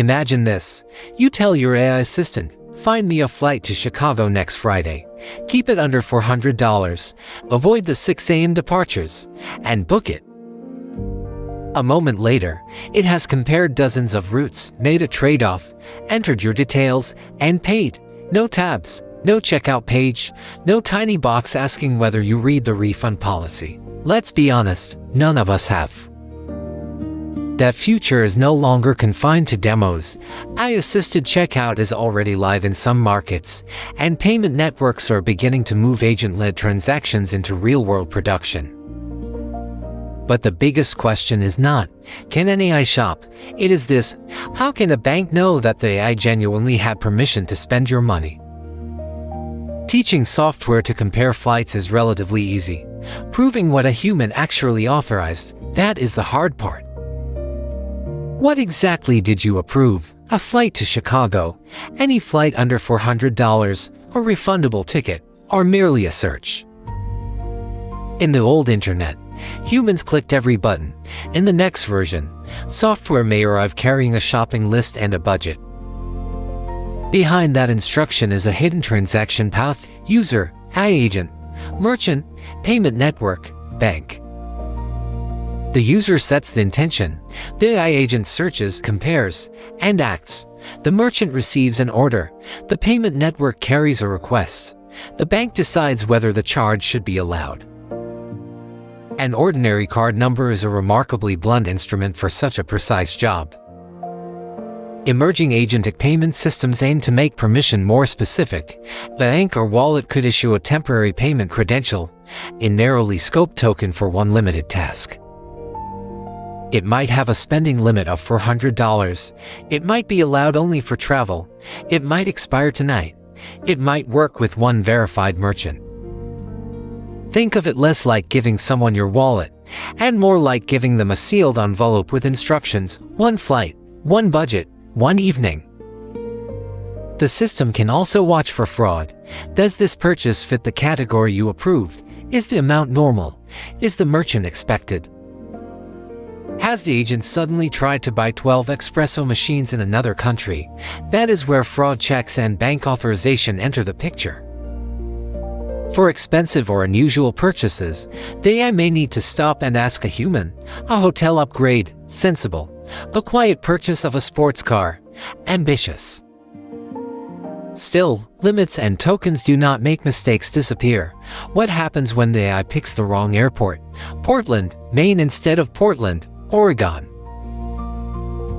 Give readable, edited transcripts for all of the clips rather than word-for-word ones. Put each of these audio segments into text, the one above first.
Imagine this. You tell your AI assistant, find me a flight to Chicago next Friday. Keep it under $400. Avoid the 6 a.m. departures. And book it. A moment later, it has compared dozens of routes, made a trade-off, entered your details, and paid. No tabs, no checkout page, no tiny box asking whether you read the refund policy. Let's be honest, none of us have. That future is no longer confined to demos. AI-assisted checkout is already live in some markets, and payment networks are beginning to move agent-led transactions into real-world production. But the biggest question is not, can an AI shop? It is this, how can a bank know that the AI genuinely had permission to spend your money? Teaching software to compare flights is relatively easy. Proving what a human actually authorized, that is the hard part. What exactly did you approve? A flight to Chicago, any flight under $400, a refundable ticket, or merely a search? In the old internet, humans clicked every button. In the next version, software may arrive carrying a shopping list and a budget. Behind that instruction is a hidden transaction path: user, AI agent, merchant, payment network, bank. The user sets the intention. The AI agent searches, compares, and acts. The merchant receives an order. The payment network carries a request. The bank decides whether the charge should be allowed. An ordinary card number is a remarkably blunt instrument for such a precise job. Emerging agentic payment systems aim to make permission more specific. The bank or wallet could issue a temporary payment credential, a narrowly scoped token for one limited task. It might have a spending limit of $400. It might be allowed only for travel. It might expire tonight. It might work with one verified merchant. Think of it less like giving someone your wallet, and more like giving them a sealed envelope with instructions: one flight, one budget, one evening. The system can also watch for fraud. Does this purchase fit the category you approved? Is the amount normal? Is the merchant expected? Has the agent suddenly tried to buy 12 espresso machines in another country? That is where fraud checks and bank authorization enter the picture. For expensive or unusual purchases, the AI may need to stop and ask a human. A hotel upgrade, sensible. A quiet purchase of a sports car, ambitious. Still, limits and tokens do not make mistakes disappear. What happens when the AI picks the wrong airport? Portland, Maine instead of Portland, Oregon.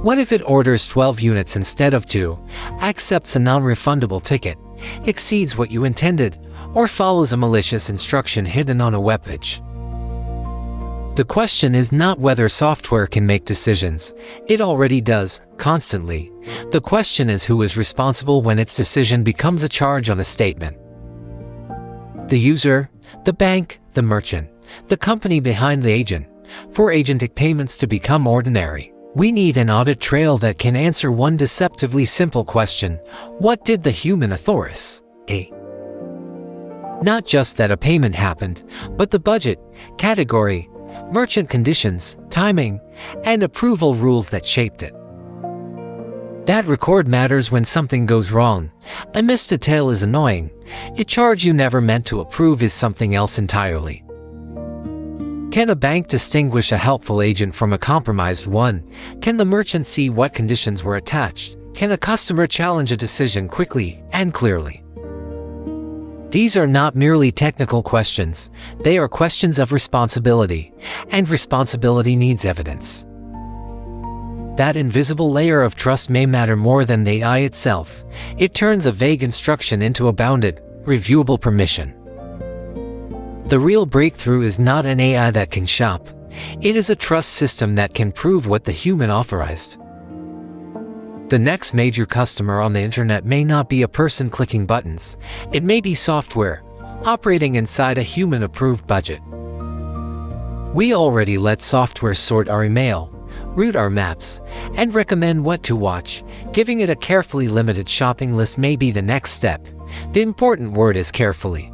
What if it orders 12 units instead of 2, accepts a non-refundable ticket, exceeds what you intended, or follows a malicious instruction hidden on a web page? The question is not whether software can make decisions. It already does, constantly. The question is who is responsible when its decision becomes a charge on a statement. The user, the bank, the merchant, the company behind the agent. For agentic payments to become ordinary, we need an audit trail that can answer one deceptively simple question: what did the human authorize? Not just that a payment happened, but the budget, category, merchant conditions, timing, and approval rules that shaped it. That record matters when something goes wrong. A missed detail is annoying. A charge you never meant to approve is something else entirely. Can a bank distinguish a helpful agent from a compromised one? Can the merchant see what conditions were attached? Can a customer challenge a decision quickly and clearly? These are not merely technical questions. They are questions of responsibility, and responsibility needs evidence. That invisible layer of trust may matter more than the AI itself. It turns a vague instruction into a bounded, reviewable permission. The real breakthrough is not an AI that can shop. It is a trust system that can prove what the human authorized. The next major customer on the internet may not be a person clicking buttons. It may be software, operating inside a human-approved budget. We already let software sort our email, route our maps, and recommend what to watch. Giving it a carefully limited shopping list may be the next step. The important word is carefully.